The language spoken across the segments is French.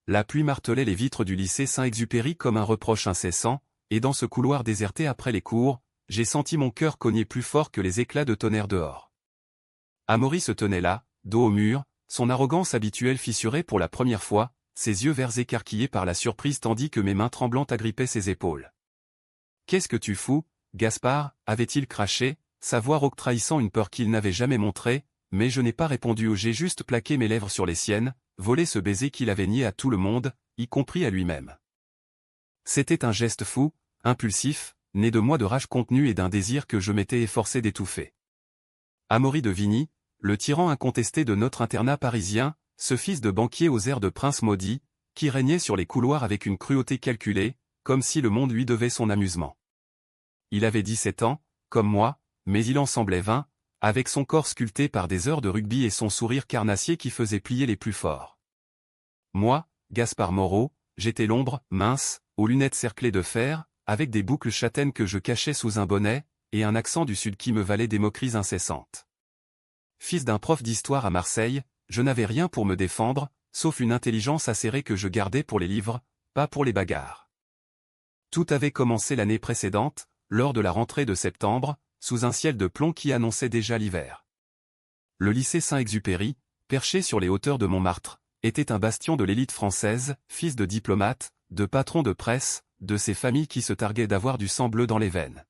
La pluie martelait les vitres du lycée Saint-Exupéry comme un reproche incessant, et dans ce couloir déserté après les cours, j'ai senti mon cœur cogner plus fort que les éclats de tonnerre dehors. Amaury se tenait là, dos au mur, son arrogance habituelle fissurée pour la première fois, ses yeux verts écarquillés par la surprise tandis que mes mains tremblantes agrippaient ses épaules. « Qu'est-ce que tu fous, Gaspard » avait-il craché, sa voix rauque trahissant une peur qu'il n'avait jamais montrée, mais je n'ai pas répondu. J'ai juste plaqué mes lèvres sur les siennes, volé ce baiser qu'il avait nié à tout le monde, y compris à lui-même. C'était un geste fou, impulsif, né de moi de rage contenue et d'un désir que je m'étais efforcé d'étouffer. Amaury de Vigny, le tyran incontesté de notre internat parisien, ce fils de banquier aux airs de prince maudit, qui régnait sur les couloirs avec une cruauté calculée, comme si le monde lui devait son amusement. Il avait 17 ans, comme moi, mais il en semblait 20, avec son corps sculpté par des heures de rugby et son sourire carnassier qui faisait plier les plus forts. Moi, Gaspard Moreau, j'étais l'ombre, mince, aux lunettes cerclées de fer, avec des boucles châtaines que je cachais sous un bonnet, et un accent du sud qui me valait des moqueries incessantes. Fils d'un prof d'histoire à Marseille, je n'avais rien pour me défendre, sauf une intelligence acérée que je gardais pour les livres, pas pour les bagarres. Tout avait commencé l'année précédente, lors de la rentrée de septembre, sous un ciel de plomb qui annonçait déjà l'hiver. Le lycée Saint-Exupéry, perché sur les hauteurs de Montmartre, était un bastion de l'élite française, fils de diplomates, de patrons de presse, de ces familles qui se targuaient d'avoir du sang bleu dans les veines.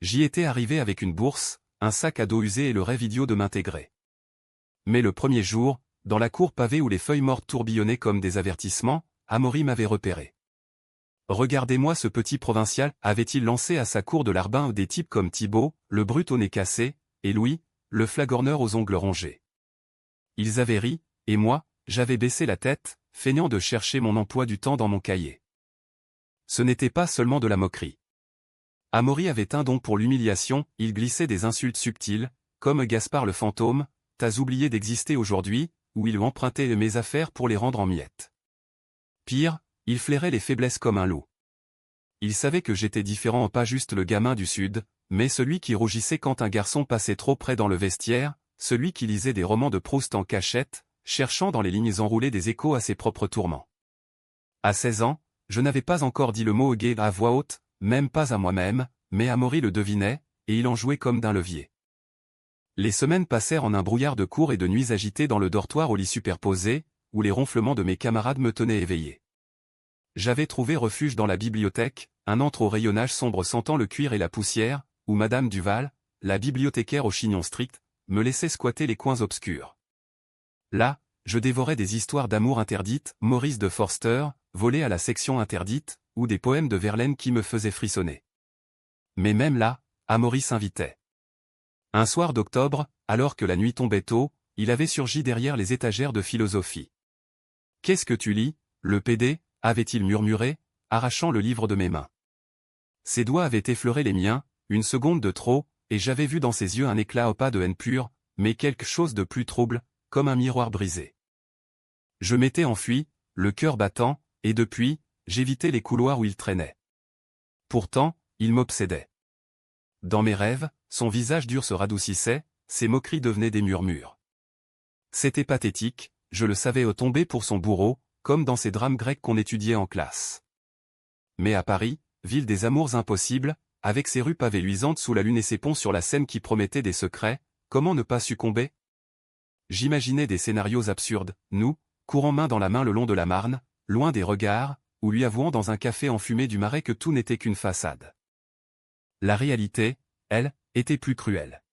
J'y étais arrivé avec une bourse, un sac à dos usé et le rêve idiot de m'intégrer. Mais le premier jour, dans la cour pavée où les feuilles mortes tourbillonnaient comme des avertissements, Amaury m'avait repéré. « Regardez-moi ce petit provincial » avait-il lancé à sa cour de larbin des types comme Thibaut, le brut au nez cassé, et Louis, le flagorneur aux ongles rongés. Ils avaient ri, et moi, j'avais baissé la tête, feignant de chercher mon emploi du temps dans mon cahier. Ce n'était pas seulement de la moquerie. Amaury avait un don pour l'humiliation, il glissait des insultes subtiles, comme Gaspard le fantôme, « t'as oublié d'exister aujourd'hui » ou il empruntait mes affaires pour les rendre en miettes. Pire, il flairait les faiblesses comme un loup. Il savait que j'étais différent, pas juste le gamin du Sud, mais celui qui rougissait quand un garçon passait trop près dans le vestiaire, celui qui lisait des romans de Proust en cachette, cherchant dans les lignes enroulées des échos à ses propres tourments. À 16 ans, je n'avais pas encore dit le mot gay à voix haute, même pas à moi-même, mais Amaury le devinait, et il en jouait comme d'un levier. Les semaines passèrent en un brouillard de cours et de nuits agitées dans le dortoir au lit superposé, où les ronflements de mes camarades me tenaient éveillé. J'avais trouvé refuge dans la bibliothèque, un antre au rayonnage sombre sentant le cuir et la poussière, où Madame Duval, la bibliothécaire au chignon strict, me laissait squatter les coins obscurs. Là, je dévorais des histoires d'amour interdites, Maurice de Forster, volées à la section interdite, ou des poèmes de Verlaine qui me faisaient frissonner. Mais même là, Amaury s'invitait. Un soir d'octobre, alors que la nuit tombait tôt, il avait surgi derrière les étagères de philosophie. « Qu'est-ce que tu lis, le PD » avait-il murmuré, arrachant le livre de mes mains. Ses doigts avaient effleuré les miens, une seconde de trop, et j'avais vu dans ses yeux un éclat opaque de haine pure, mais quelque chose de plus trouble, comme un miroir brisé. Je m'étais enfui, le cœur battant, et depuis, j'évitais les couloirs où il traînait. Pourtant, il m'obsédait. Dans mes rêves, son visage dur se radoucissait, ses moqueries devenaient des murmures. C'était pathétique, je le savais tomber pour son bourreau, comme dans ces drames grecs qu'on étudiait en classe. Mais à Paris, ville des amours impossibles, avec ses rues pavées luisantes sous la lune et ses ponts sur la Seine qui promettaient des secrets, comment ne pas succomber? J'imaginais des scénarios absurdes, nous, courant main dans la main le long de la Marne, loin des regards, ou lui avouant dans un café enfumé du Marais que tout n'était qu'une façade. La réalité, elle, était plus cruelle.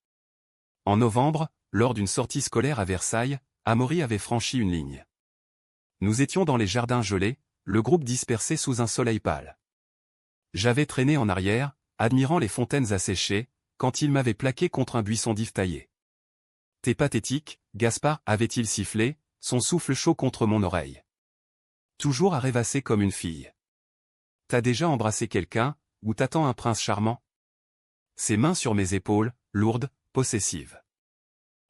En novembre, lors d'une sortie scolaire à Versailles, Amaury avait franchi une ligne. Nous étions dans les jardins gelés, le groupe dispersé sous un soleil pâle. J'avais traîné en arrière, admirant les fontaines asséchées, quand il m'avait plaqué contre un buisson d'if taillé. « T'es pathétique, Gaspard » avait-il sifflé, son souffle chaud contre mon oreille. Toujours à rêvasser comme une fille. T'as déjà embrassé quelqu'un, ou t'attends un prince charmant? Ses mains sur mes épaules, lourdes, possessives.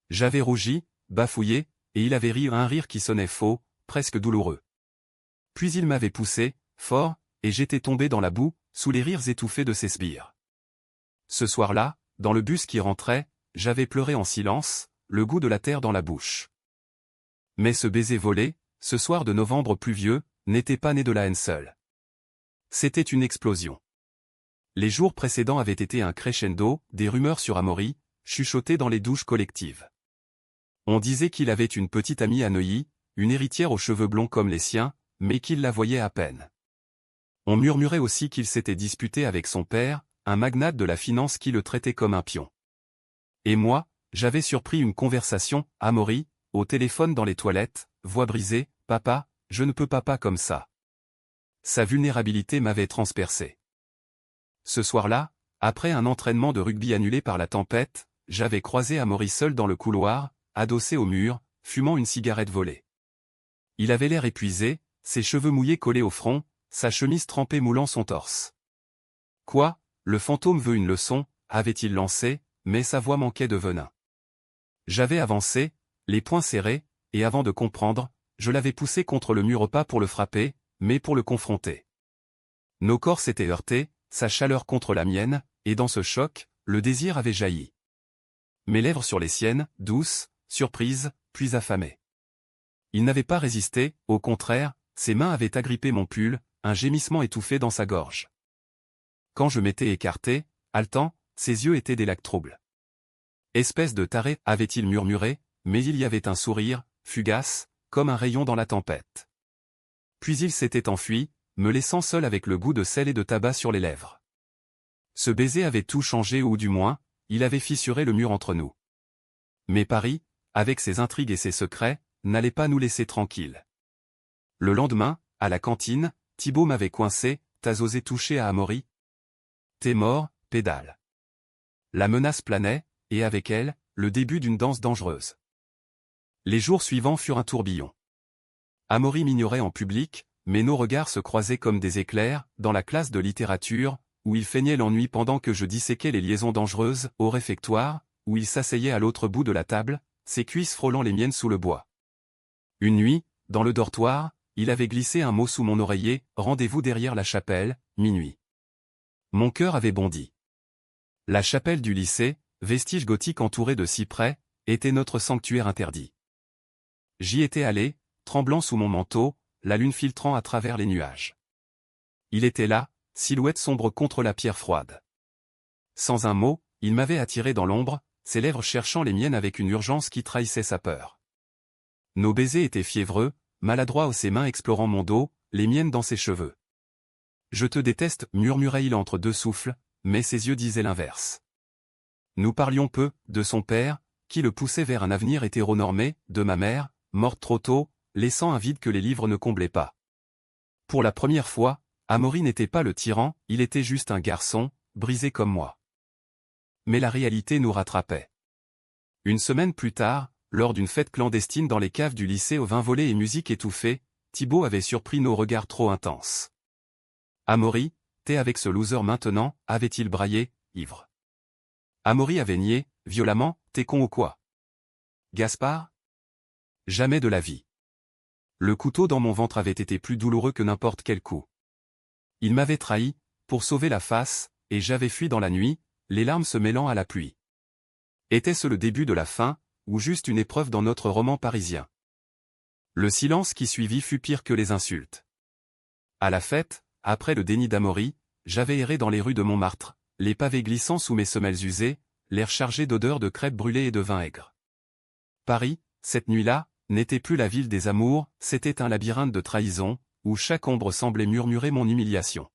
J'avais rougi, bafouillé, et il avait ri un rire qui sonnait faux, presque douloureux. Puis il m'avait poussé, fort, et j'étais tombé dans la boue, sous les rires étouffés de ses sbires. Ce soir-là, dans le bus qui rentrait, j'avais pleuré en silence, le goût de la terre dans la bouche. Mais ce baiser volé, ce soir de novembre pluvieux, n'était pas né de la haine seule. C'était une explosion. Les jours précédents avaient été un crescendo, des rumeurs sur Amaury, chuchotées dans les douches collectives. On disait qu'il avait une petite amie à Neuilly, une héritière aux cheveux blonds comme les siens, mais qu'il la voyait à peine. On murmurait aussi qu'il s'était disputé avec son père, un magnate de la finance qui le traitait comme un pion. Et moi, j'avais surpris une conversation, Amaury, au téléphone dans les toilettes, voix brisée, « Papa, je ne peux pas comme ça. » Sa vulnérabilité m'avait transpercé. Ce soir-là, après un entraînement de rugby annulé par la tempête, j'avais croisé Amaury seul dans le couloir, adossé au mur, fumant une cigarette volée. Il avait l'air épuisé, ses cheveux mouillés collés au front, sa chemise trempée moulant son torse. « Quoi, le fantôme veut une leçon ?» avait-il lancé, mais sa voix manquait de venin. J'avais avancé, les poings serrés, et avant de comprendre, je l'avais poussé contre le mur pas pour le frapper, mais pour le confronter. Nos corps s'étaient heurtés, sa chaleur contre la mienne, et dans ce choc, le désir avait jailli. Mes lèvres sur les siennes, douces, surprises, puis affamées. Il n'avait pas résisté, au contraire, ses mains avaient agrippé mon pull, un gémissement étouffé dans sa gorge. Quand je m'étais écarté, haletant, ses yeux étaient des lacs troubles. « Espèce de taré » avait-il murmuré, mais il y avait un sourire, fugace, comme un rayon dans la tempête. Puis il s'était enfui, me laissant seul avec le goût de sel et de tabac sur les lèvres. Ce baiser avait tout changé ou du moins, il avait fissuré le mur entre nous. Mais Paris, avec ses intrigues et ses secrets, n'allait pas nous laisser tranquilles. Le lendemain, à la cantine, Thibaut m'avait coincé, « T'as osé toucher à Amaury ? T'es mort, pédale. » La menace planait, et avec elle, le début d'une danse dangereuse. Les jours suivants furent un tourbillon. Amaury m'ignorait en public, mais nos regards se croisaient comme des éclairs, dans la classe de littérature, où il feignait l'ennui pendant que je disséquais les liaisons dangereuses, au réfectoire, où il s'asseyait à l'autre bout de la table, ses cuisses frôlant les miennes sous le bois. Une nuit, dans le dortoir, il avait glissé un mot sous mon oreiller, « Rendez-vous derrière la chapelle, minuit. » Mon cœur avait bondi. La chapelle du lycée, vestige gothique entouré de cyprès, était notre sanctuaire interdit. J'y étais allé, tremblant sous mon manteau, la lune filtrant à travers les nuages. Il était là, silhouette sombre contre la pierre froide. Sans un mot, il m'avait attiré dans l'ombre, ses lèvres cherchant les miennes avec une urgence qui trahissait sa peur. Nos baisers étaient fiévreux, maladroits ses mains explorant mon dos, les miennes dans ses cheveux. « Je te déteste » murmurait-il entre deux souffles, mais ses yeux disaient l'inverse. Nous parlions peu, de son père, qui le poussait vers un avenir hétéronormé, de ma mère, morte trop tôt, laissant un vide que les livres ne comblaient pas. Pour la première fois, Amaury n'était pas le tyran, il était juste un garçon, brisé comme moi. Mais la réalité nous rattrapait. Une semaine plus tard, lors d'une fête clandestine dans les caves du lycée aux vin volés et musique étouffée, Thibaut avait surpris nos regards trop intenses. « Amaury, t'es avec ce loser maintenant » avait-il braillé, ivre. Amaury avait nié, violemment, « T'es con ou quoi ? Gaspard ? Jamais de la vie. » Le couteau dans mon ventre avait été plus douloureux que n'importe quel coup. Il m'avait trahi, pour sauver la face, et j'avais fui dans la nuit, les larmes se mêlant à la pluie. Était-ce le début de la fin, ou juste une épreuve dans notre roman parisien? Le silence qui suivit fut pire que les insultes. À la fête, après le déni d'Amaury, j'avais erré dans les rues de Montmartre, les pavés glissant sous mes semelles usées, l'air chargé d'odeurs de crêpes brûlées et de vin aigre. Paris, cette nuit-là, n'était plus la ville des amours, c'était un labyrinthe de trahison, où chaque ombre semblait murmurer mon humiliation.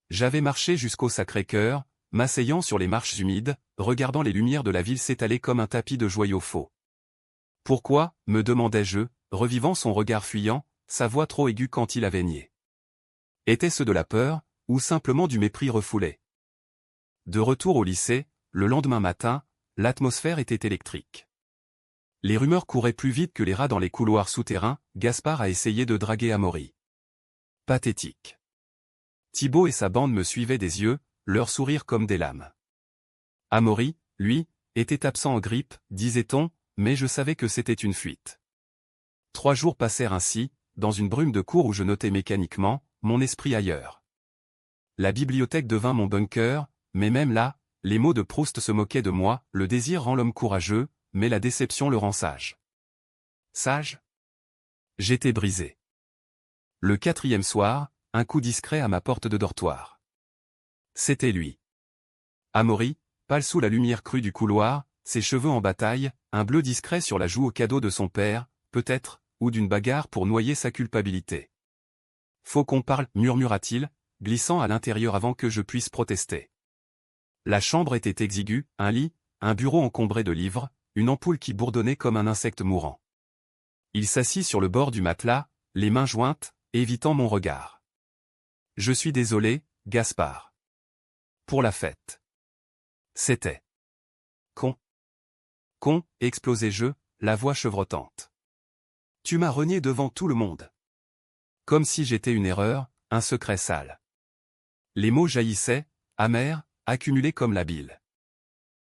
J'avais marché jusqu'au Sacré-Cœur, m'asseyant sur les marches humides, regardant les lumières de la ville s'étaler comme un tapis de joyaux faux. « Pourquoi ?» me demandais-je, revivant son regard fuyant, sa voix trop aiguë quand il avait nié. Était-ce de la peur, ou simplement du mépris refoulé? De retour au lycée, le lendemain matin, l'atmosphère était électrique. Les rumeurs couraient plus vite que les rats dans les couloirs souterrains, Gaspard a essayé de draguer Amaury. Pathétique. Thibaut et sa bande me suivaient des yeux, leur sourire comme des lames. Amaury, lui, était absent en grippe, disait-on, mais je savais que c'était une fuite. 3 jours passèrent ainsi, dans une brume de cours où je notais mécaniquement, mon esprit ailleurs. La bibliothèque devint mon bunker, mais même là, les mots de Proust se moquaient de moi, le désir rend l'homme courageux, mais la déception le rend sage. Sage ? J'étais brisé. Le 4e soir, un coup discret à ma porte de dortoir. C'était lui. Amaury, pâle sous la lumière crue du couloir, ses cheveux en bataille, un bleu discret sur la joue au cadeau de son père, peut-être, ou d'une bagarre pour noyer sa culpabilité. Faut qu'on parle, murmura-t-il, glissant à l'intérieur avant que je puisse protester. La chambre était exiguë, un lit, un bureau encombré de livres, une ampoule qui bourdonnait comme un insecte mourant. Il s'assit sur le bord du matelas, les mains jointes, évitant mon regard. Je suis désolé, Gaspard. Pour la fête. C'était con. Con, explosai-je, la voix chevrotante. Tu m'as renié devant tout le monde. Comme si j'étais une erreur, un secret sale. Les mots jaillissaient, amers, accumulés comme la bile.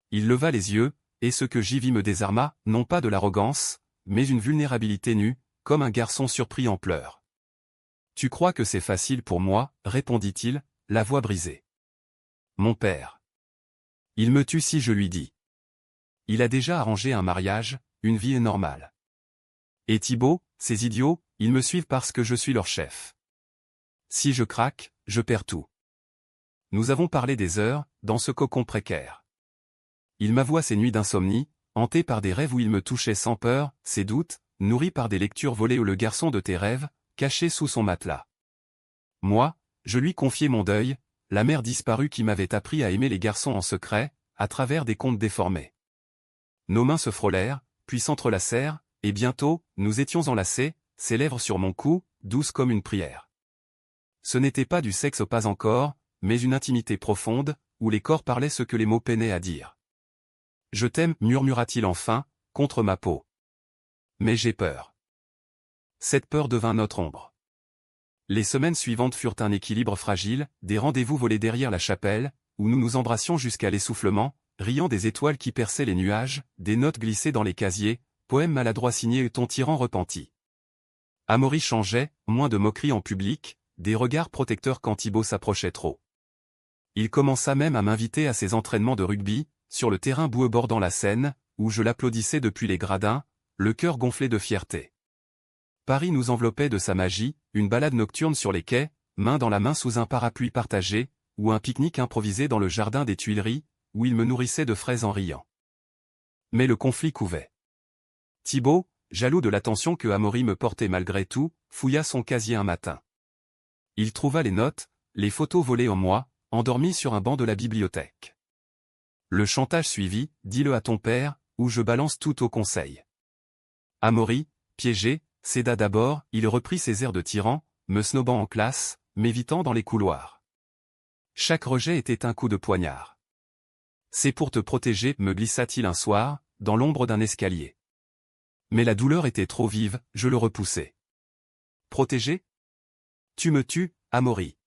Il leva les yeux, et ce que j'y vis me désarma, non pas de l'arrogance, mais une vulnérabilité nue, comme un garçon surpris en pleurs. Tu crois que c'est facile pour moi, répondit-il, la voix brisée. Mon père. Il me tue si je lui dis. Il a déjà arrangé un mariage, une vie est normale. Et Thibaut, ces idiots, ils me suivent parce que je suis leur chef. Si je craque, je perds tout. Nous avons parlé des heures, dans ce cocon précaire. Il m'avoua ses nuits d'insomnie, hanté par des rêves où il me touchait sans peur, ses doutes, nourris par des lectures volées où le garçon de tes rêves, caché sous son matelas. Moi, je lui confiais mon deuil, la mère disparue qui m'avait appris à aimer les garçons en secret, à travers des contes déformés. Nos mains se frôlèrent, puis s'entrelacèrent, et bientôt, nous étions enlacés, ses lèvres sur mon cou, douces comme une prière. Ce n'était pas du sexe pas encore, mais une intimité profonde, où les corps parlaient ce que les mots peinaient à dire. Je t'aime, murmura-t-il enfin, contre ma peau. Mais j'ai peur. Cette peur devint notre ombre. Les semaines suivantes furent un équilibre fragile, des rendez-vous volés derrière la chapelle, où nous nous embrassions jusqu'à l'essoufflement, riant des étoiles qui perçaient les nuages, des notes glissées dans les casiers, poèmes maladroits signés et ton tyran repenti. Amaury changeait, moins de moquerie en public, des regards protecteurs quand Thibaut s'approchait trop. Il commença même à m'inviter à ses entraînements de rugby, sur le terrain boueux bordant la Seine, où je l'applaudissais depuis les gradins, le cœur gonflé de fierté. Paris nous enveloppait de sa magie, une balade nocturne sur les quais, main dans la main sous un parapluie partagé, ou un pique-nique improvisé dans le jardin des Tuileries, où il me nourrissait de fraises en riant. Mais le conflit couvait. Thibaut, jaloux de l'attention que Amaury me portait malgré tout, fouilla son casier un matin. Il trouva les notes, les photos volées en moi, endormies sur un banc de la bibliothèque. Le chantage suivit, dis-le à ton père, ou je balance tout au conseil. Amaury, piégé, céda d'abord, il reprit ses airs de tyran, me snobant en classe, m'évitant dans les couloirs. Chaque rejet était un coup de poignard. C'est pour te protéger, me glissa-t-il un soir, dans l'ombre d'un escalier. Mais la douleur était trop vive, je le repoussai. Protéger ? Tu me tues, Amaury.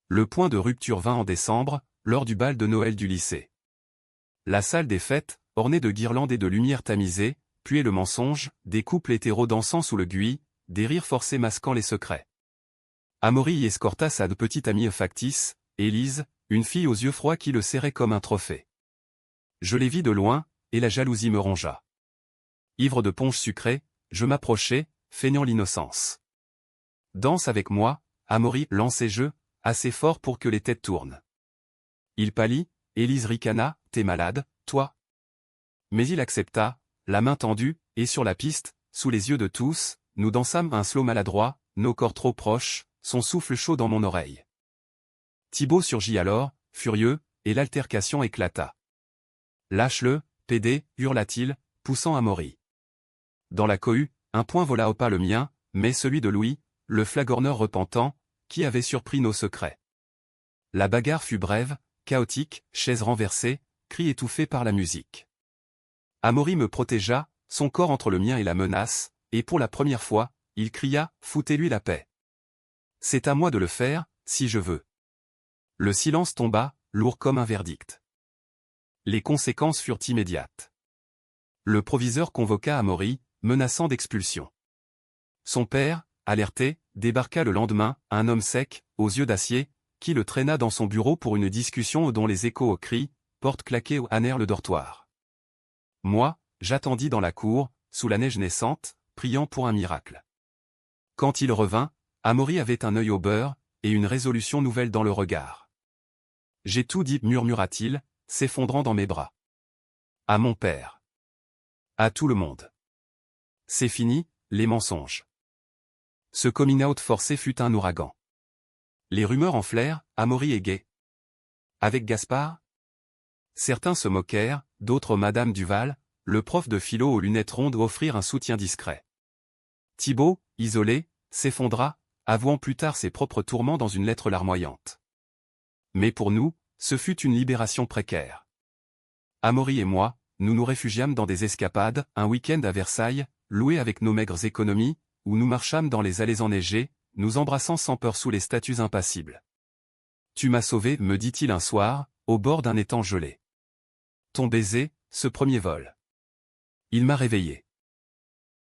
Le point de rupture vint en décembre, lors du bal de Noël du lycée. La salle des fêtes, ornée de guirlandes et de lumières tamisées, puait le mensonge, des couples hétéros dansant sous le gui, des rires forcés masquant les secrets. Amaury y escorta sa petite amie factice, Élise, une fille aux yeux froids qui le serrait comme un trophée. Je les vis de loin, et la jalousie me rongea. Ivre de punch sucré, je m'approchai, feignant l'innocence. Danse avec moi, Amaury, lançai-je, assez fort pour que les têtes tournent. Il pâlit, Élise ricana, t'es malade, toi. Mais il accepta, la main tendue, et sur la piste, sous les yeux de tous, nous dansâmes un slow maladroit, nos corps trop proches, son souffle chaud dans mon oreille. Thibaut surgit alors, furieux, et l'altercation éclata. Lâche-le, pédé, hurla-t-il, poussant Amaury. Dans la cohue, un poing vola au pas le mien, mais celui de Louis, le flagorneur repentant, qui avait surpris nos secrets. La bagarre fut brève, chaotique, chaises renversées, cris étouffés par la musique. Amaury me protégea, son corps entre le mien et la menace, et pour la première fois, il cria, foutez-lui la paix. C'est à moi de le faire, si je veux. Le silence tomba, lourd comme un verdict. Les conséquences furent immédiates. Le proviseur convoqua Amaury, menaçant d'expulsion. Son père, alerté, débarqua le lendemain, un homme sec, aux yeux d'acier, qui le traîna dans son bureau pour une discussion dont les échos aux cris, portes claquées annèrent le dortoir. Moi, j'attendis dans la cour, sous la neige naissante, priant pour un miracle. Quand il revint, Amaury avait un œil au beurre, et une résolution nouvelle dans le regard. J'ai tout dit, murmura-t-il, s'effondrant dans mes bras. À mon père. À tout le monde. C'est fini, les mensonges. Ce coming out forcé fut un ouragan. Les rumeurs enflèrent, Amaury est gay. Avec Gaspard? Certains se moquèrent, d'autres Madame Duval, le prof de philo aux lunettes rondes offrirent un soutien discret. Thibaut, isolé, s'effondra, avouant plus tard ses propres tourments dans une lettre larmoyante. Mais pour nous, ce fut une libération précaire. Amaury et moi, nous nous réfugiâmes dans des escapades, un week-end à Versailles, loué avec nos maigres économies, où nous marchâmes dans les allées enneigées, nous embrassant sans peur sous les statues impassibles. Tu m'as sauvé, me dit-il un soir, au bord d'un étang gelé. Ton baiser, ce premier vol. Il m'a réveillé.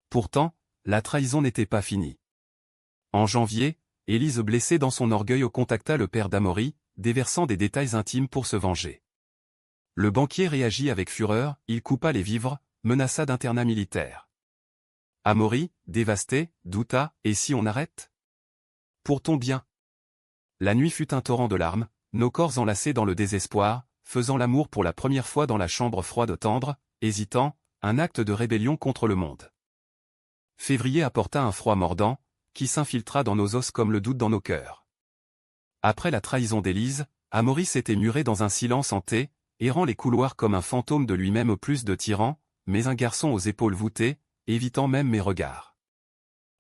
Pourtant, la trahison n'était pas finie. En janvier, Élise blessée dans son orgueil contacta le père d'Amaury, déversant des détails intimes pour se venger. Le banquier réagit avec fureur, il coupa les vivres, menaça d'internat militaire. Amaury, dévasté, douta, et si on arrête? Pour ton bien. La nuit fut un torrent de larmes, nos corps enlacés dans le désespoir, faisant l'amour pour la première fois dans la chambre froide tendre, hésitant, un acte de rébellion contre le monde. Février apporta un froid mordant, qui s'infiltra dans nos os comme le doute dans nos cœurs. Après la trahison d'Élise, Amaury s'était muré dans un silence hanté, errant les couloirs comme un fantôme de lui-même plus de tyran, mais un garçon aux épaules voûtées, évitant même mes regards.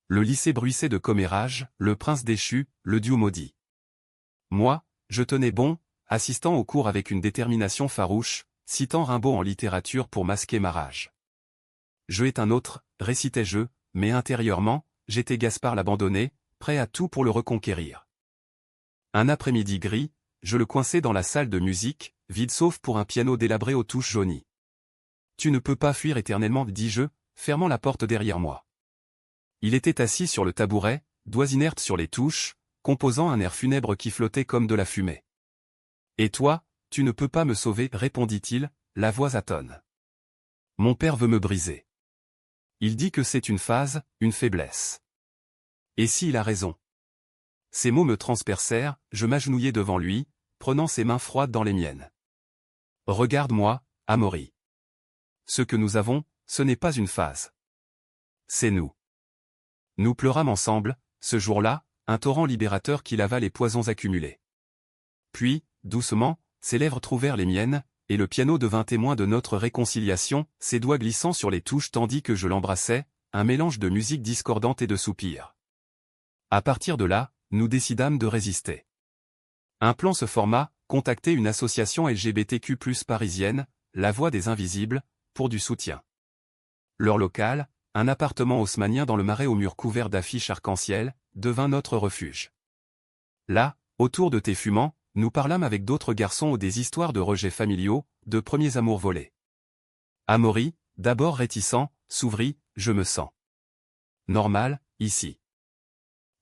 Le lycée bruissait de commérages, le prince déchu, le dieu maudit. Moi, je tenais bon, assistant au cours avec une détermination farouche, citant Rimbaud en littérature pour masquer ma rage. Je est un autre, récitais-je, mais intérieurement, j'étais Gaspard l'abandonné, prêt à tout pour le reconquérir. Un après-midi gris, je le coinçai dans la salle de musique, vide sauf pour un piano délabré aux touches jaunies. Tu ne peux pas fuir éternellement, dis-je, fermant la porte derrière moi. Il était assis sur le tabouret, doigts inertes sur les touches, composant un air funèbre qui flottait comme de la fumée. Et toi, tu ne peux pas me sauver, répondit-il, la voix atone. Mon père veut me briser. Il dit que c'est une phase, une faiblesse. Et si il a raison? Ces mots me transpercèrent, je m'agenouillai devant lui, prenant ses mains froides dans les miennes. Regarde-moi, Amaury. Ce que nous avons, ce n'est pas une phase. C'est nous. Nous pleurâmes ensemble, ce jour-là, un torrent libérateur qui lava les poisons accumulés. Puis, doucement, ses lèvres trouvèrent les miennes, et le piano devint témoin de notre réconciliation, ses doigts glissant sur les touches tandis que je l'embrassais, un mélange de musique discordante et de soupirs. À partir de là, nous décidâmes de résister. Un plan se forma, contacter une association LGBTQ+ parisienne, La Voix des Invisibles, pour du soutien. Leur local, un appartement haussmannien dans le Marais aux murs couverts d'affiches arc-en-ciel, devint notre refuge. Là, autour de thé fumant, nous parlâmes avec d'autres garçons ou des histoires de rejets familiaux, de premiers amours volés. Amaury, d'abord réticent, s'ouvrit, je me sens normal, ici.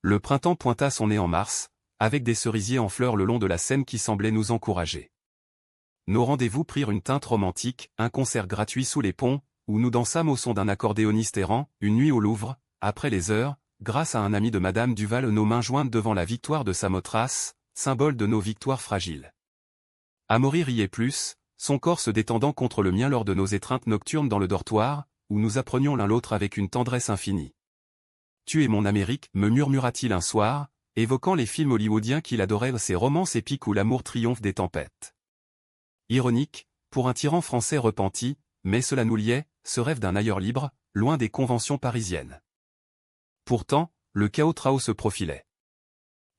Le printemps pointa son nez en mars, avec des cerisiers en fleurs le long de la Seine qui semblaient nous encourager. Nos rendez-vous prirent une teinte romantique, un concert gratuit sous les ponts, où nous dansâmes au son d'un accordéoniste errant, une nuit au Louvre, après les heures, grâce à un ami de Madame Duval, nos mains jointes devant la victoire de Samothrace, symbole de nos victoires fragiles. Amaury riait plus, son corps se détendant contre le mien lors de nos étreintes nocturnes dans le dortoir, où nous apprenions l'un l'autre avec une tendresse infinie. Tu es mon Amérique, me murmura-t-il un soir, évoquant les films hollywoodiens qu'il adorait, ces romances épiques où l'amour triomphe des tempêtes. Ironique, pour un tyran français repenti, mais cela nous liait, ce rêve d'un ailleurs libre, loin des conventions parisiennes. Pourtant, le chaos trao se profilait.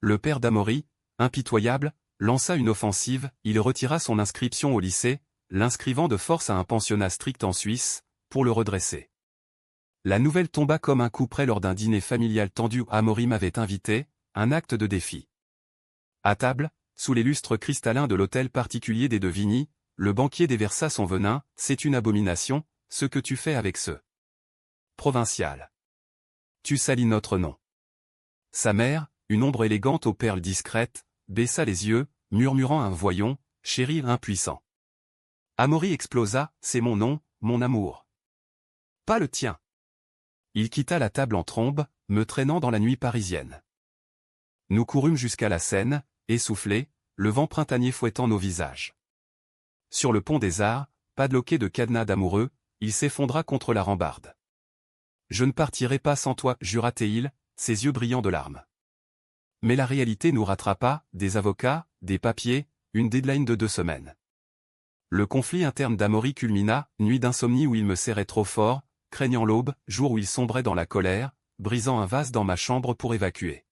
Le père d'Amaury, impitoyable, lança une offensive, il retira son inscription au lycée, l'inscrivant de force à un pensionnat strict en Suisse, pour le redresser. La nouvelle tomba comme un coup près lors d'un dîner familial tendu où Amaury m'avait invité, un acte de défi. À table, sous les lustres cristallins de l'hôtel particulier des De Vigny, le banquier déversa son venin, c'est une abomination, ce que tu fais avec ce provincial. Tu salis notre nom. Sa mère, une ombre élégante aux perles discrètes, baissa les yeux, murmurant un voyons, chéri impuissant. Amaury explosa, c'est mon nom, mon amour. Pas le tien. Il quitta la table en trombe, me traînant dans la nuit parisienne. Nous courûmes jusqu'à la Seine, essoufflés, le vent printanier fouettant nos visages. Sur le pont des Arts, padloqué de cadenas d'amoureux, il s'effondra contre la rambarde. Je ne partirai pas sans toi, jura Théil, ses yeux brillants de larmes. Mais la réalité nous rattrapa, des avocats, des papiers, une deadline de 2 semaines. Le conflit interne d'Amaury culmina, nuit d'insomnie où il me serrait trop fort, craignant l'aube, jour où il sombrait dans la colère, brisant un vase dans ma chambre pour évacuer.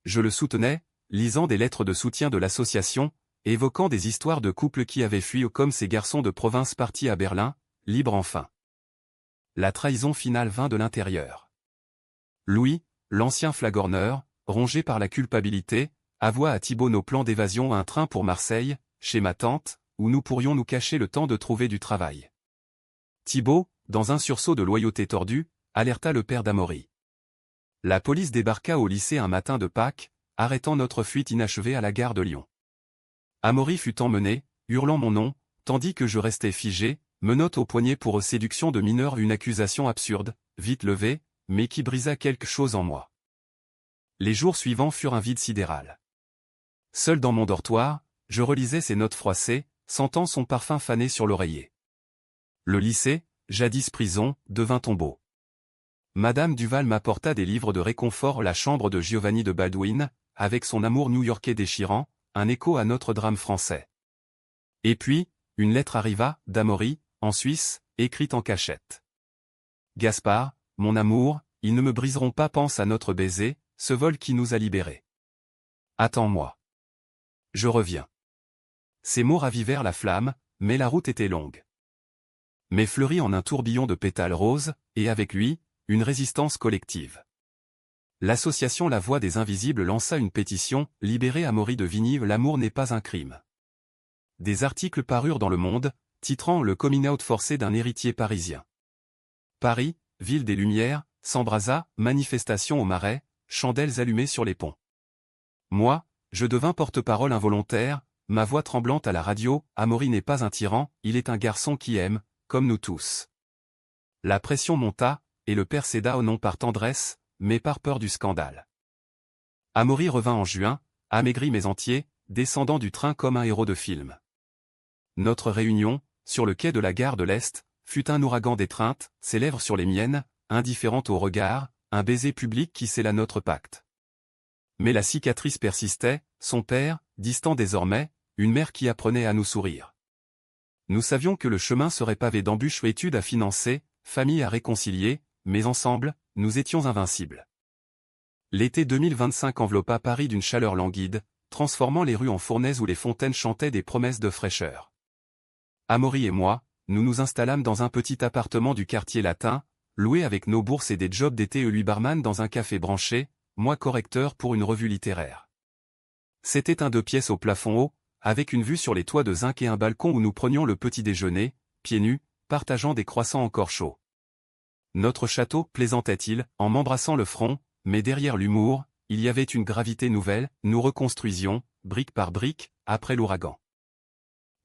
Je le soutenais, lisant des lettres de soutien de l'association, évoquant des histoires de couples qui avaient fui comme ces garçons de province partis à Berlin, libres enfin. La trahison finale vint de l'intérieur. Louis, l'ancien flagorneur, rongé par la culpabilité, avoua à Thibault nos plans d'évasion à un train pour Marseille, chez ma tante, où nous pourrions nous cacher le temps de trouver du travail. Thibault, dans un sursaut de loyauté tordue, alerta le père d'Amaury. La police débarqua au lycée un matin de Pâques, arrêtant notre fuite inachevée à la gare de Lyon. Amaury fut emmené, hurlant mon nom, tandis que je restais figé, menottes au poignet pour séduction de mineur, une accusation absurde, vite levée, mais qui brisa quelque chose en moi. Les jours suivants furent un vide sidéral. Seul dans mon dortoir, je relisais ses notes froissées, sentant son parfum fané sur l'oreiller. Le lycée, jadis prison, devint tombeau. Madame Duval m'apporta des livres de réconfort, La chambre de Giovanni de Baldwin, avec son amour new-yorkais déchirant, un écho à notre drame français. Et puis, une lettre arriva, d'Amaury, en Suisse, écrite en cachette. Gaspard, mon amour, ils ne me briseront pas, pense à notre baiser, ce vol qui nous a libérés. Attends-moi. Je reviens. Ces mots ravivèrent la flamme, mais la route était longue. Mais fleurit en un tourbillon de pétales roses, et avec lui, une résistance collective. L'association La Voix des Invisibles lança une pétition, Libérez Amaury de Vigny, l'amour n'est pas un crime. Des articles parurent dans Le Monde, titrant Le coming out forcé d'un héritier parisien. Paris, ville des Lumières, s'embrasa, manifestation au Marais, chandelles allumées sur les ponts. Moi, je devins porte-parole involontaire, ma voix tremblante à la radio, Amaury n'est pas un tyran, il est un garçon qui aime, comme nous tous. La pression monta, et le père céda au non par tendresse, mais par peur du scandale. Amaury revint en juin, amaigri mais entier, descendant du train comme un héros de film. Notre réunion, sur le quai de la gare de l'Est, fut un ouragan d'étreinte, ses lèvres sur les miennes, indifférentes au regard, un baiser public qui scella notre pacte. Mais la cicatrice persistait, son père, distant désormais, une mère qui apprenait à nous sourire. Nous savions que le chemin serait pavé d'embûches, études à financer, famille à réconcilier, mais ensemble, nous étions invincibles. L'été 2025 enveloppa Paris d'une chaleur languide, transformant les rues en fournaises où les fontaines chantaient des promesses de fraîcheur. Amaury et moi, nous nous installâmes dans un petit appartement du quartier latin, loué avec nos bourses et des jobs d'été, lui barman dans un café branché, moi correcteur pour une revue littéraire. C'était un 2 pièces au plafond haut, avec une vue sur les toits de zinc et un balcon où nous prenions le petit déjeuner, pieds nus, partageant des croissants encore chauds. Notre château, plaisantait-il, en m'embrassant le front, mais derrière l'humour, il y avait une gravité nouvelle, nous reconstruisions, brique par brique, après l'ouragan.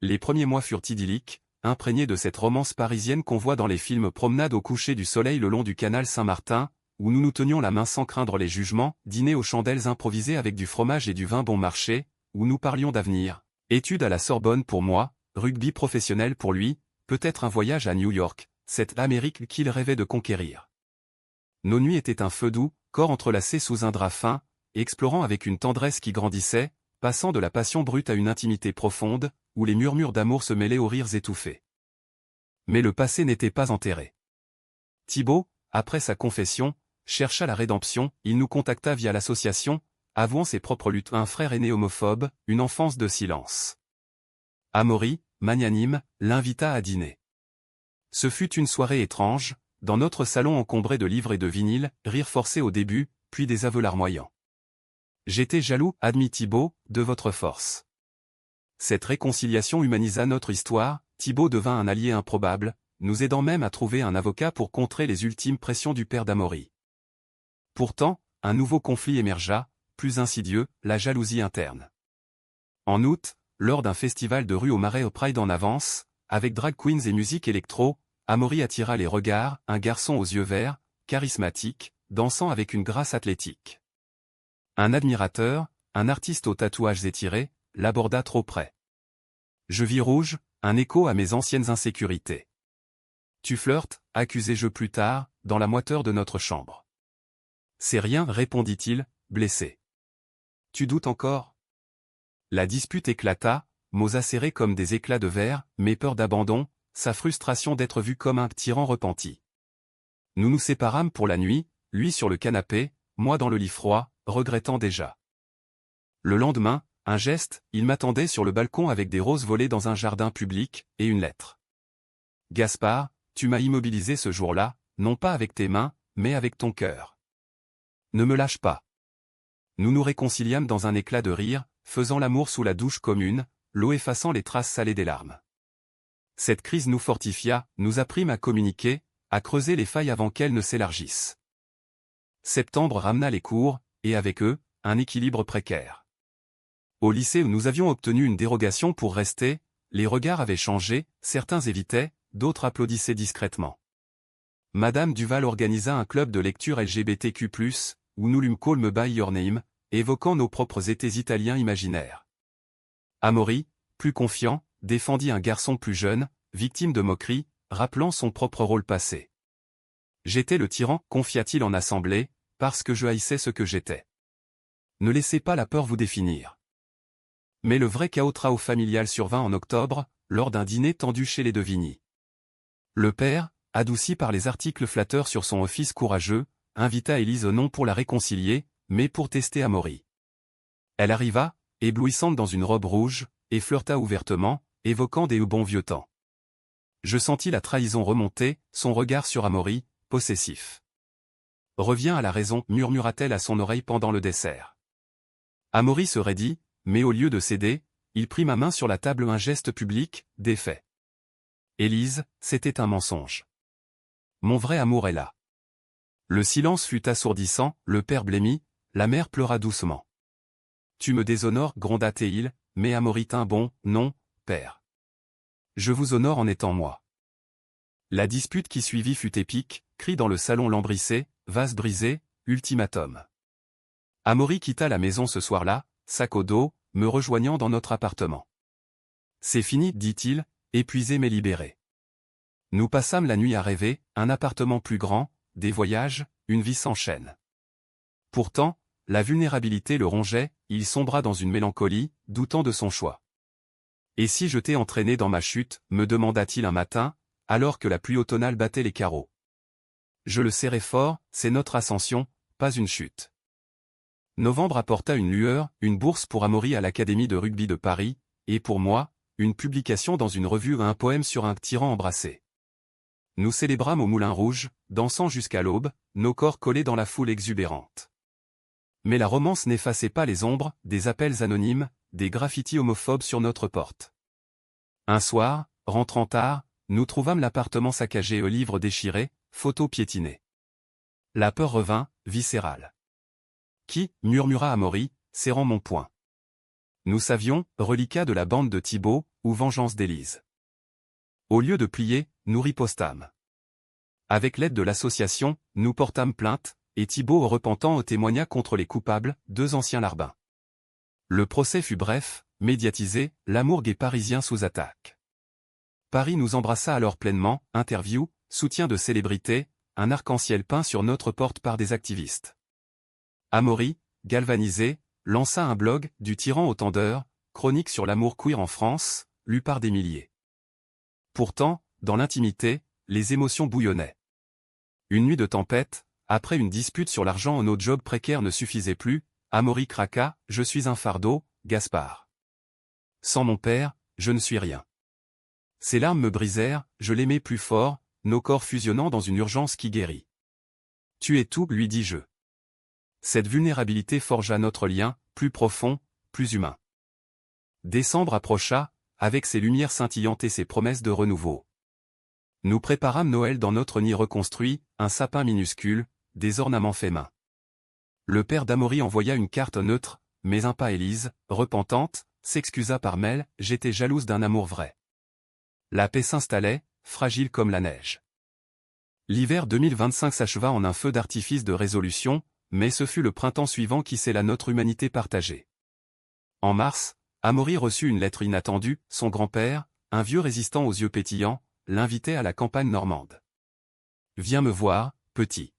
Les premiers mois furent idylliques, imprégnés de cette romance parisienne qu'on voit dans les films, promenade au coucher du soleil le long du canal Saint-Martin, où nous nous tenions la main sans craindre les jugements, dîner aux chandelles improvisées avec du fromage et du vin bon marché, où nous parlions d'avenir, études à la Sorbonne pour moi, rugby professionnel pour lui, peut-être un voyage à New York, cette Amérique qu'il rêvait de conquérir. Nos nuits étaient un feu doux, corps entrelacés sous un drap fin, explorant avec une tendresse qui grandissait, passant de la passion brute à une intimité profonde, où les murmures d'amour se mêlaient aux rires étouffés. Mais le passé n'était pas enterré. Thibault, après sa confession, chercha la rédemption, il nous contacta via l'association, avouant ses propres luttes, un frère aîné homophobe, une enfance de silence. Amaury, magnanime, l'invita à dîner. Ce fut une soirée étrange, dans notre salon encombré de livres et de vinyles, rire forcé au début, puis des aveux larmoyants. J'étais jaloux, admit Thibault, de votre force. Cette réconciliation humanisa notre histoire, Thibault devint un allié improbable, nous aidant même à trouver un avocat pour contrer les ultimes pressions du père d'Amaury. Pourtant, un nouveau conflit émergea, plus insidieux, la jalousie interne. En août, lors d'un festival de rue au Marais au Pride en avance, avec drag queens et musique électro, Amaury attira les regards, un garçon aux yeux verts, charismatique, dansant avec une grâce athlétique. Un admirateur, un artiste aux tatouages étirés, l'aborda trop près. Je vis rouge, un écho à mes anciennes insécurités. Tu flirtes, accusai-je plus tard, dans la moiteur de notre chambre. C'est rien, répondit-il, blessé. Tu doutes encore? La dispute éclata, mots acérés comme des éclats de verre, mes peurs d'abandon, sa frustration d'être vu comme un tyran repenti. Nous nous séparâmes pour la nuit, lui sur le canapé, moi dans le lit froid, regrettant déjà. Le lendemain, un geste, il m'attendait sur le balcon avec des roses volées dans un jardin public, et une lettre. Gaspard, tu m'as immobilisé ce jour-là, non pas avec tes mains, mais avec ton cœur. Ne me lâche pas. Nous nous réconciliâmes dans un éclat de rire, faisant l'amour sous la douche commune, l'eau effaçant les traces salées des larmes. Cette crise nous fortifia, nous apprîmes à communiquer, à creuser les failles avant qu'elles ne s'élargissent. Septembre ramena les cours, et avec eux, un équilibre précaire. Au lycée où nous avions obtenu une dérogation pour rester, les regards avaient changé, certains évitaient, d'autres applaudissaient discrètement. Madame Duval organisa un club de lecture LGBTQ+, où nous lûmes Call Me By Your Name, évoquant nos propres étés italiens imaginaires. Amaury, plus confiant, défendit un garçon plus jeune, victime de moqueries, rappelant son propre rôle passé. J'étais le tyran, confia-t-il en assemblée, parce que je haïssais ce que j'étais. Ne laissez pas la peur vous définir. Mais le vrai chaos familial survint en octobre, lors d'un dîner tendu chez les de Vigny. Le père, adouci par les articles flatteurs sur son fils courageux, invita Élise non pour la réconcilier, mais pour tester Amaury. Elle arriva, éblouissante dans une robe rouge, et flirta ouvertement, évoquant des bons vieux temps. Je sentis la trahison remonter, son regard sur Amaury, possessif. Reviens à la raison, murmura-t-elle à son oreille pendant le dessert. Amaury se raidit, mais au lieu de céder, il prit ma main sur la table, un geste public, défait. Élise, c'était un mensonge. Mon vrai amour est là. Le silence fut assourdissant, le père blêmit, la mère pleura doucement. Tu me déshonores, gronda-t-il, mais Amaury tint bon, non, père. Je vous honore en étant moi. La dispute qui suivit fut épique, cris dans le salon lambrissé, vase brisé, ultimatum. Amaury quitta la maison ce soir-là, sac au dos, me rejoignant dans notre appartement. C'est fini, dit-il, épuisé mais libéré. Nous passâmes la nuit à rêver, un appartement plus grand, des voyages, une vie sans chaîne. Pourtant, la vulnérabilité le rongeait, il sombra dans une mélancolie, doutant de son choix. Et si je t'ai entraîné dans ma chute, me demanda-t-il un matin, alors que la pluie automnale battait les carreaux. Je le serrai fort, c'est notre ascension, pas une chute. Novembre apporta une lueur, une bourse pour Amaury à l'Académie de rugby de Paris, et pour moi, une publication dans une revue, un poème sur un tyran embrassé. Nous célébrâmes au Moulin Rouge, dansant jusqu'à l'aube, nos corps collés dans la foule exubérante. Mais la romance n'effaçait pas les ombres, des appels anonymes, des graffitis homophobes sur notre porte. Un soir, rentrant tard, nous trouvâmes l'appartement saccagé, aux livres déchirés, photos piétinées. La peur revint, viscérale. Qui, murmura Amaury, serrant mon poing. Nous savions, reliquat de la bande de Thibaut, ou vengeance d'Élise. Au lieu de plier, nous ripostâmes. Avec l'aide de l'association, nous portâmes plainte, et Thibaut repentant témoigna contre les coupables, 2 anciens larbins. Le procès fut bref, médiatisé, l'amour gay parisien sous attaque. Paris nous embrassa alors pleinement, interview, soutien de célébrités, un arc-en-ciel peint sur notre porte par des activistes. Amaury, galvanisé, lança un blog, du tyran au tendeur, chronique sur l'amour queer en France, lu par des milliers. Pourtant, dans l'intimité, les émotions bouillonnaient. Une nuit de tempête, après une dispute sur l'argent, nos jobs précaires ne suffisaient plus, Amaury craqua, je suis un fardeau, Gaspard. Sans mon père, je ne suis rien. Ses larmes me brisèrent, je l'aimais plus fort, nos corps fusionnant dans une urgence qui guérit. Tu es tout, lui dis-je. Cette vulnérabilité forgea notre lien, plus profond, plus humain. Décembre approcha, avec ses lumières scintillantes et ses promesses de renouveau. Nous préparâmes Noël dans notre nid reconstruit, un sapin minuscule, des ornements faits main. Le père d'Amaury envoya une carte neutre, mais un pas Élise, repentante, s'excusa par mail, j'étais jalouse d'un amour vrai. La paix s'installait, fragile comme la neige. L'hiver 2025 s'acheva en un feu d'artifice de résolution, mais ce fut le printemps suivant qui scella notre humanité partagée. En mars, Amaury reçut une lettre inattendue, son grand-père, un vieux résistant aux yeux pétillants, l'invitait à la campagne normande. « Viens me voir, petit.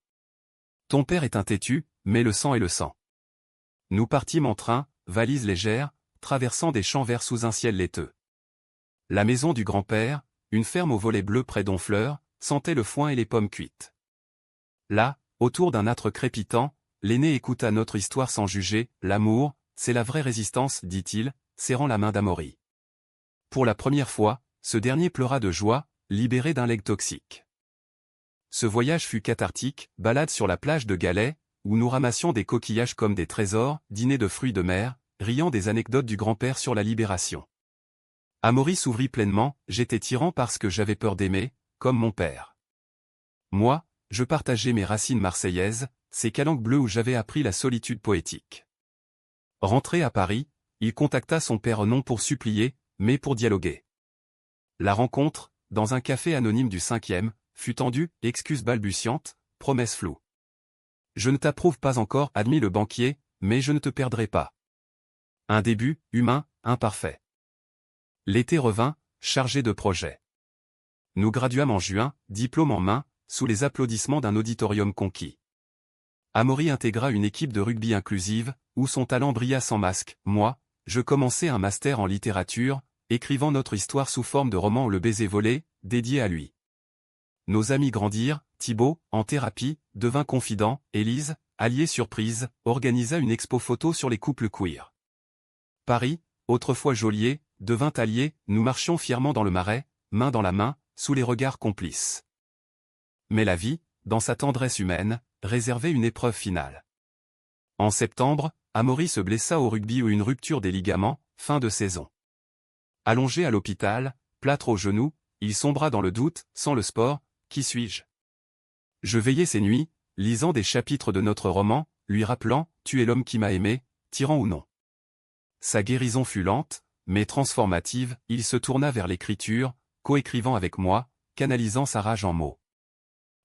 Ton père est un têtu, mais le sang est le sang. » Nous partîmes en train, valises légères, traversant des champs verts sous un ciel laiteux. La maison du grand-père, une ferme au volet bleu près d'Honfleur, sentait le foin et les pommes cuites. Là, autour d'un âtre crépitant, l'aîné écouta notre histoire sans juger. « L'amour, c'est la vraie résistance, dit-il, serrant la main d'Amaury. Pour la première fois, ce dernier pleura de joie, libéré d'un legs toxique. Ce voyage fut cathartique, balade sur la plage de Galets, où nous ramassions des coquillages comme des trésors, dîner de fruits de mer, riant des anecdotes du grand-père sur la libération. Amaury s'ouvrit pleinement, j'étais tyran parce que j'avais peur d'aimer, comme mon père. Moi, je partageais mes racines marseillaises, ces calanques bleues où j'avais appris la solitude poétique. Rentré à Paris, il contacta son père non pour supplier, mais pour dialoguer. La rencontre, dans un café anonyme du 5e, fut tendue, excuses balbutiantes, promesses floues. Je ne t'approuve pas encore, admit le banquier, mais je ne te perdrai pas. Un début, humain, imparfait. L'été revint, chargé de projets. Nous graduâmes en juin, diplôme en main, sous les applaudissements d'un auditorium conquis. Amaury intégra une équipe de rugby inclusive, où son talent brilla sans masque. Moi, je commençais un master en littérature, écrivant notre histoire sous forme de roman Le baiser volé, dédié à lui. Nos amis grandirent, Thibaut, en thérapie, devint confident, Élise, alliée surprise, organisa une expo photo sur les couples queer. Paris, autrefois geôlier, devint allié, nous marchions fièrement dans le Marais, main dans la main, sous les regards complices. Mais la vie, dans sa tendresse humaine, réservait une épreuve finale. En septembre, Amaury se blessa au rugby ou une rupture des ligaments, fin de saison. Allongé à l'hôpital, plâtre au genou, il sombra dans le doute, sans le sport, qui suis-je? Je veillais ces nuits, lisant des chapitres de notre roman, lui rappelant, tu es l'homme qui m'a aimé, tyran ou non. Sa guérison fut lente, mais transformative, il se tourna vers l'écriture, coécrivant avec moi, canalisant sa rage en mots.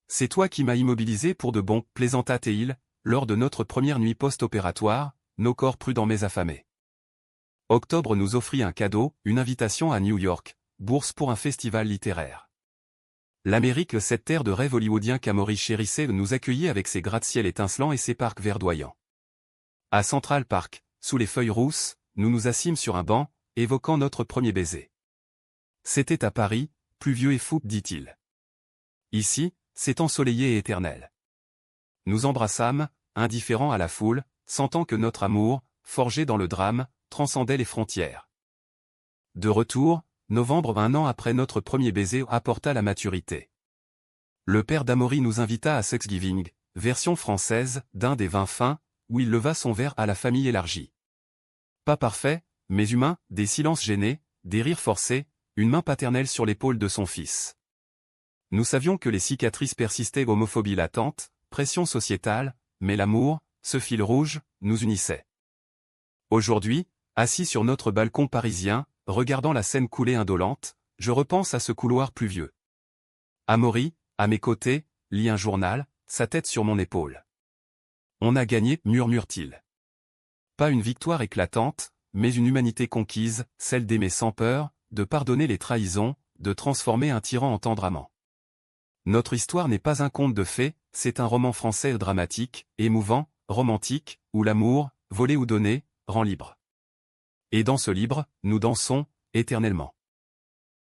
C'est toi qui m'as immobilisé pour de bon, plaisanta Théil, lors de notre première nuit post-opératoire, nos corps prudents mais affamés. Octobre nous offrit un cadeau, une invitation à New York, bourse pour un festival littéraire. L'Amérique, cette terre de rêve hollywoodien qu'Amaury chérissait, nous accueillit avec ses gratte-ciel étincelants et ses parcs verdoyants. À Central Park, sous les feuilles rousses, nous nous assîmes sur un banc, évoquant notre premier baiser. C'était à Paris, pluvieux et fou, dit-il. Ici, c'est ensoleillé et éternel. Nous embrassâmes, indifférents à la foule, sentant que notre amour, forgé dans le drame, transcendait les frontières. De retour, novembre, un an après notre premier baiser, apporta la maturité. Le père d'Amaury nous invita à Thanksgiving, version française, d'un des vins fins, où il leva son verre à la famille élargie. Pas parfait, mais humain, des silences gênés, des rires forcés, une main paternelle sur l'épaule de son fils. Nous savions que les cicatrices persistaient, homophobie latente, pression sociétale, mais l'amour, ce fil rouge, nous unissait. Aujourd'hui, assis sur notre balcon parisien, regardant la Seine couler indolente, je repense à ce couloir pluvieux. Amaury, à mes côtés, lit un journal, sa tête sur mon épaule. On a gagné, murmure-t-il. Pas une victoire éclatante, mais une humanité conquise, celle d'aimer sans peur, de pardonner les trahisons, de transformer un tyran en tendre amant. Notre histoire n'est pas un conte de fées, c'est un roman français dramatique, émouvant, romantique, où l'amour, volé ou donné, rend libre. Et dans ce libre, nous dansons, éternellement.